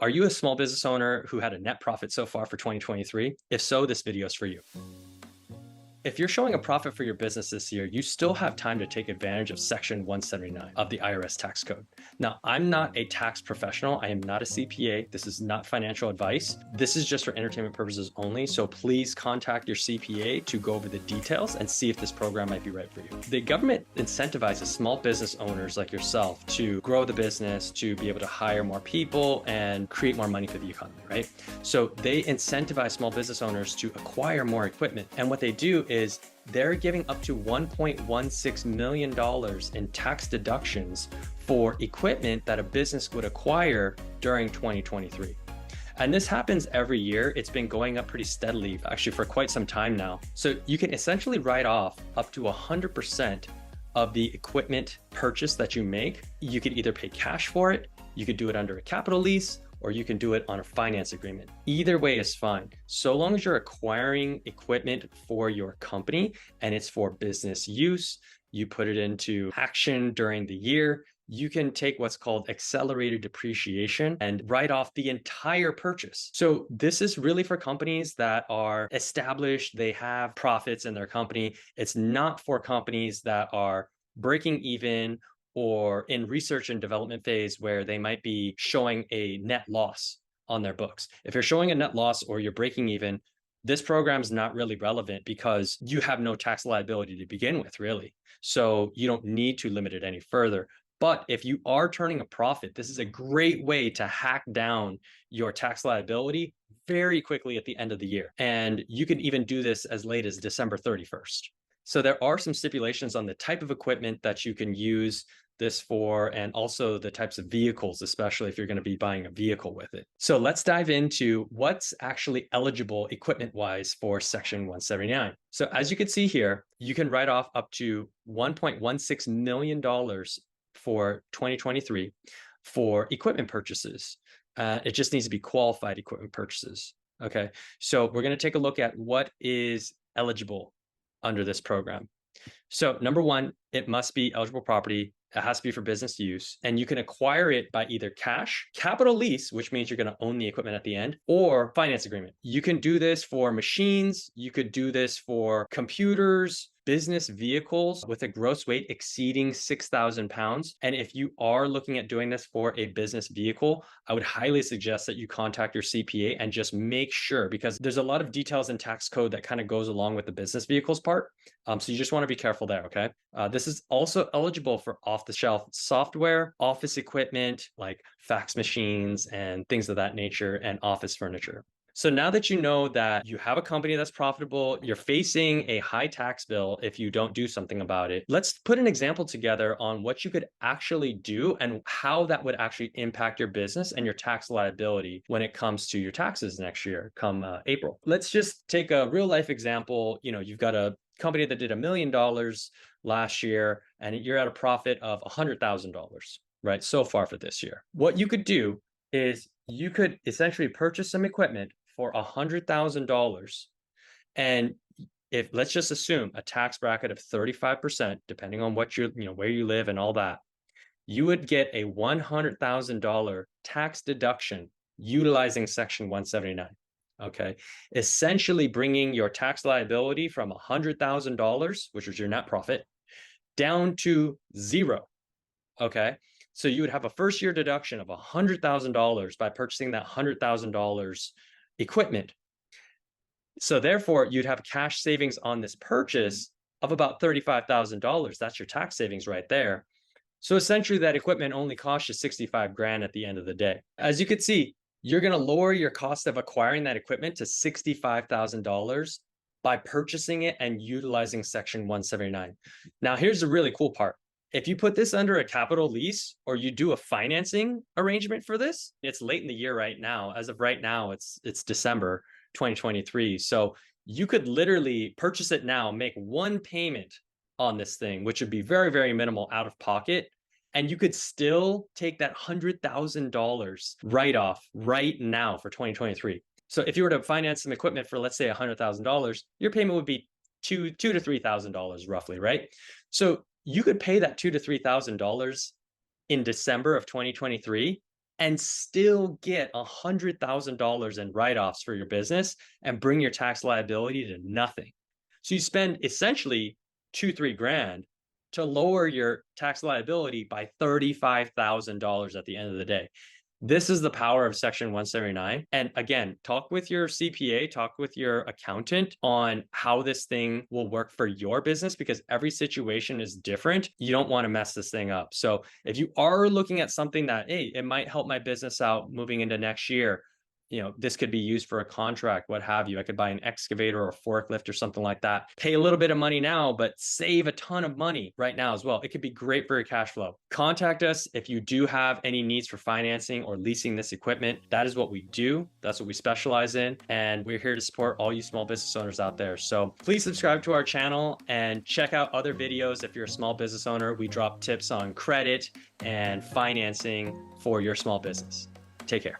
Are you a small business owner who had a net profit so far for 2023? If so, this video is for you. If you're showing a profit for your business this year, you still have time to take advantage of Section 179 of the IRS tax code. Now, I'm not a tax professional. I am not a CPA. This is not financial advice. This is just for entertainment purposes only. So please contact your CPA to go over the details and see if this program might be right for you. The government incentivizes small business owners like yourself to grow the business, to be able to hire more people and create more money for the economy, right? So they incentivize small business owners to acquire more equipment. And what they do is they're giving up to $1.16 million in tax deductions for equipment that a business would acquire during 2023. And this happens every year. It's been going up pretty steadily, actually for quite some time now. So you can essentially write off up to 100% of the equipment purchase that you make. You could either pay cash for it, you could do it under a capital lease, or you can do it on a finance agreement. Either way is fine. So long as you're acquiring equipment for your company and it's for business use, you put it into action during the year, you can take what's called accelerated depreciation and write off the entire purchase. So this is really for companies that are established, they have profits in their company. It's not for companies that are breaking even or in research and development phase where they might be showing a net loss on their books. If you're showing a net loss or you're breaking even, this program is not really relevant because you have no tax liability to begin with, really. So you don't need to limit it any further. But if you are turning a profit, this is a great way to hack down your tax liability very quickly at the end of the year. And you can even do this as late as December 31st. So there are some stipulations on the type of equipment that you can use this for, and also the types of vehicles, especially if you're going to be buying a vehicle with it. So let's dive into what's actually eligible equipment-wise for Section 179. So as you can see here, you can write off up to $1.16 million for 2023 for equipment purchases. It just needs to be qualified equipment purchases. Okay, so we're going to take a look at what is eligible under this program. So number one, it must be eligible property. It has to be for business use, and you can acquire it by either cash, capital lease, which means you're going to own the equipment at the end, or finance agreement. You can do this for machines. You could do this for computers, business vehicles with a gross weight exceeding 6,000 pounds. And if you are looking at doing this for a business vehicle, I would highly suggest that you contact your CPA and just make sure, because there's a lot of details in tax code that kind of goes along with the business vehicles part. So you just want to be careful there, okay? This is also eligible for off-the-shelf software, office equipment like fax machines and things of that nature, and office furniture. So now that you know that you have a company that's profitable, you're facing a high tax bill if you don't do something about it, let's put an example together on what you could actually do and how that would actually impact your business and your tax liability when it comes to your taxes next year, come April. Let's just take a real life example. You know, you've got a company that did $1 million last year and you're at a profit of $100,000, right? So far for this year. What you could do is you could essentially purchase some equipment for $100,000. And if let's just assume a tax bracket of 35%, depending on what where you live and all that, you would get a $100,000 tax deduction utilizing Section 179. Okay, essentially bringing your tax liability from $100,000, which was your net profit, down to zero. Okay, so you would have a first year deduction of $100,000 by purchasing that $100,000 equipment. So therefore, you'd have cash savings on this purchase of about $35,000. That's your tax savings right there. So essentially, that equipment only costs you 65 grand at the end of the day. As you can see, you're going to lower your cost of acquiring that equipment to $65,000 by purchasing it and utilizing Section 179. Now, here's the really cool part. If you put this under a capital lease or you do a financing arrangement for this, it's late in the year right now. As of right now, it's December 2023. So you could literally purchase it now, make one payment on this thing, which would be very, very minimal out of pocket. And you could still take that $100,000 write-off right now for 2023. So if you were to finance some equipment for, let's say, $100,000, your payment would be $2,000 to $3,000 roughly, right? So you could pay that $2,000 to $3,000 in December of 2023 and still get $100,000 in write-offs for your business and bring your tax liability to nothing. So you spend essentially 2-3 grand to lower your tax liability by $35,000 at the end of the day. This is the power of Section 179. And again, talk with your CPA, talk with your accountant on how this thing will work for your business, because every situation is different. You don't want to mess this thing up. So if you are looking at something that, hey, it might help my business out moving into next year, this could be used for a contract, what have you. I could buy an excavator or a forklift or something like that. Pay a little bit of money now, but save a ton of money right now as well. It could be great for your cash flow. Contact us if you do have any needs for financing or leasing this equipment. That is what we do. That's what we specialize in. And we're here to support all you small business owners out there. So please subscribe to our channel and check out other videos. If you're a small business owner, we drop tips on credit and financing for your small business. Take care.